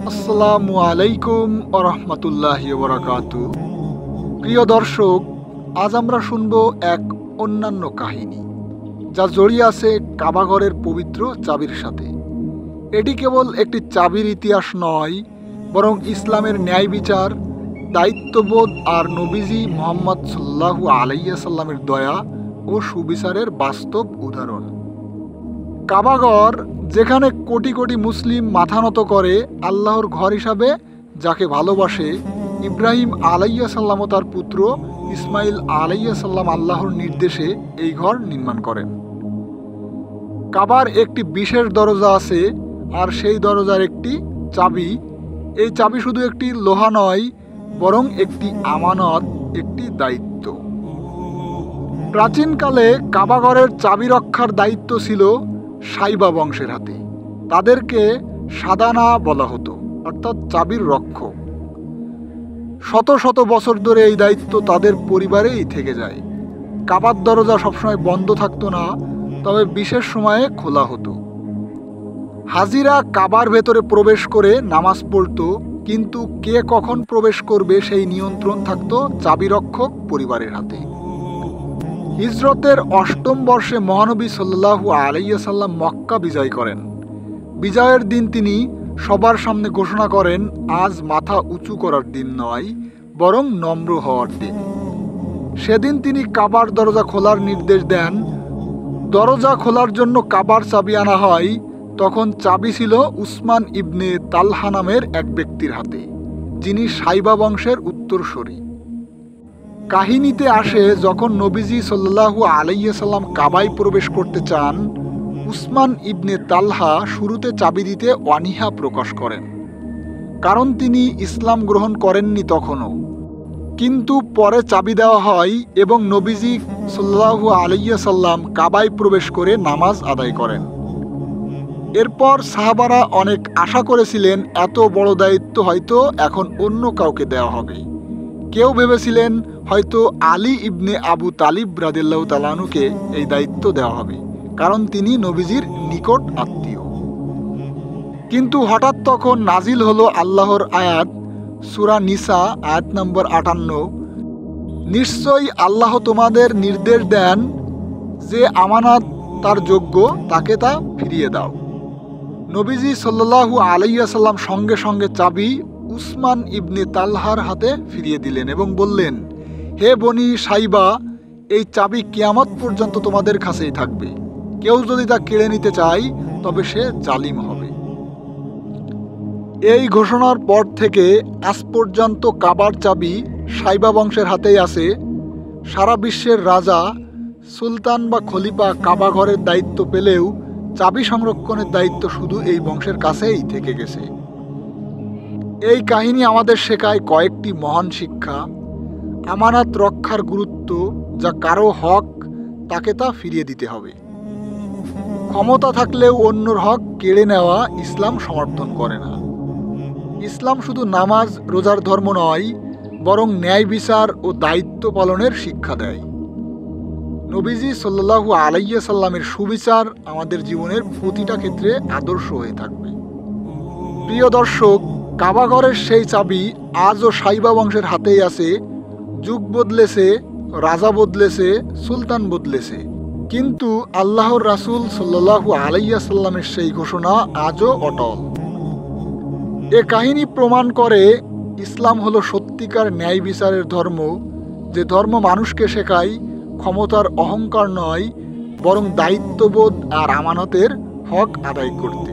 আসসালামু আলাইকুম ওয়া রাহমাতুল্লাহি ওয়া বারাকাতুহু। প্রিয় দর্শক, আজ আমরা শুনব এক অন্যান্য কাহিনী যা জড়িয়ে আছে কাবাঘরের পবিত্র চাবির সাথে। এটি কেবল একটি চাবির ইতিহাস নয়, বরং ইসলামের ন্যায় বিচার, দায়িত্ববোধ আর নবীজি মুহাম্মদ সাল্লাল্লাহু আলাইহি সাল্লামের দয়া ও সুবিচারের বাস্তব উদাহরণ। কাবাঘর, যেখানে কোটি কোটি মুসলিম মাথা নত করে আল্লাহর ঘর হিসাবে যাকে ভালোবাসে, ইব্রাহিম আলাইহিস সাল্লাম ও তার পুত্র ইসমাইল আলাইহিস সাল্লাম আল্লাহর নির্দেশে এই ঘর নির্মাণ করেন। কাবার একটি বিশেষ দরজা আছে, আর সেই দরজার একটি চাবি। এই চাবি শুধু একটি লোহা নয়, বরং একটি আমানত, একটি দায়িত্ব। প্রাচীনকালে কাবাঘরের চাবি রক্ষার দায়িত্ব ছিল সাইবা বংশের হাতে। তাদেরকে সাদানা বলা হতো, অর্থাৎ চাবির রক্ষক। শত শত বছর ধরে এই দায়িত্ব তাদের পরিবারেই থেকে যায়। কাবার দরজা সবসময় বন্ধ থাকতো না, তবে বিশেষ সময়ে খোলা হতো। হাজিরা কাবার ভেতরে প্রবেশ করে নামাজ পড়তো, কিন্তু কে কখন প্রবেশ করবে সেই নিয়ন্ত্রণ থাকতো চাবিরক্ষক পরিবারের হাতে। হিজরতের ৮ম বর্ষে মহানবী সাল্লাল্লাহু আলাইহি সাল্লাম মক্কা বিজয় করেন। বিজয়ের দিন তিনি সবার সামনে ঘোষণা করেন, আজ মাথা উঁচু করার দিন নয়, বরং নম্র হওয়ার দিন। সেদিন তিনি কাবার দরজা খোলার নির্দেশ দেন। দরজা খোলার জন্য কাবার চাবি আনা হয়। তখন চাবি ছিল উসমান ইবনে তালহা নামের এক ব্যক্তির হাতে, যিনি সাইবা বংশের উত্তরসূরি। কাহিনীতে আসে, যখন নবীজি সাল্লাল্লাহু আলাইহি সাল্লাম কাবায় প্রবেশ করতে চান, উসমান ইবনে তালহা শুরুতে চাবি দিতে অনীহা প্রকাশ করেন, কারণ তিনি ইসলাম গ্রহণ করেননি তখনও। কিন্তু পরে চাবি দেওয়া হয় এবং নবীজি সাল্লাল্লাহু আলাইহি সাল্লাম কাবায় প্রবেশ করে নামাজ আদায় করেন। এরপর সাহাবারা অনেক আশা করেছিলেন এত বড় দায়িত্ব হয়তো এখন অন্য কাউকে দেওয়া হবে। কেউ ভেবেছিলেন হয়তো আলী ইবনে আবু তালিব রাদিয়াল্লাহু তাআলা আনহুকে এই দায়িত্ব দেওয়া হবে, কারণ তিনি নবীজির নিকট আত্মীয়। কিন্তু হঠাৎ তখন নাজিল হলো আল্লাহর আয়াত, সূরা নিসা আয়াত নম্বর ৫৮। নিশ্চয়ই আল্লাহ তোমাদের নির্দেশ দেন, যে আমানত তার যোগ্য তাকে তা ফিরিয়ে দাও। নবীজি সাল্লাল্লাহু আলাইহি সাল্লাম সঙ্গে সঙ্গে চাবি উসমান ইবনে তালহার হাতে ফিরিয়ে দিলেন এবং বললেন, হে বনি সাইবা, এই চাবি কিয়ামত পর্যন্ত তোমাদের কাছেই থাকবে। কেউ যদি তা কেড়ে নিতে চায়, তবে সে জালিম হবে। এই ঘোষণার পর থেকে আজ পর্যন্ত কাবার চাবি সাইবা বংশের হাতেই আছে। সারা বিশ্বের রাজা, সুলতান বা খলিফা কাবা ঘরের দায়িত্ব পেলেও চাবি সংরক্ষণের দায়িত্ব শুধু এই বংশের কাছেই থেকে গেছে। এই কাহিনী আমাদের শেখায় কয়েকটি মহান শিক্ষা। আমানত রক্ষার গুরুত্ব, যা কারো হক তাকে তা ফিরিয়ে দিতে হবে। ক্ষমতা থাকলেও অন্যর হক কেড়ে নেওয়া ইসলাম সমর্থন করে না। ইসলাম শুধু নামাজ রোজার ধর্ম নয়, বরং ন্যায় বিচার ও দায়িত্ব পালনের শিক্ষা দেয়। নবীজি সাল্লাল্লাহু আলাইহি সাল্লামের সুবিচার আমাদের জীবনের প্রতিটা ক্ষেত্রে আদর্শ হয়ে থাকবে। প্রিয় দর্শক, কাবাঘরের সেই চাবি আজও সাইবা বংশের হাতেই আছে। যুগ বদলেছে, রাজা বদলেছে, সুলতান বদলেছে, কিন্তু আল্লাহর রাসূল সাল্লাল্লাহু আলাইহি সাল্লামের সেই ঘোষণা আজও অটল। এ কাহিনী প্রমাণ করে ইসলাম হলো সত্যিকার ন্যায় বিচারের ধর্ম, যে ধর্ম মানুষকে শেখায় ক্ষমতার অহংকার নয়, বরং দায়িত্ববোধ আর আমানতের হক আদায় করতে।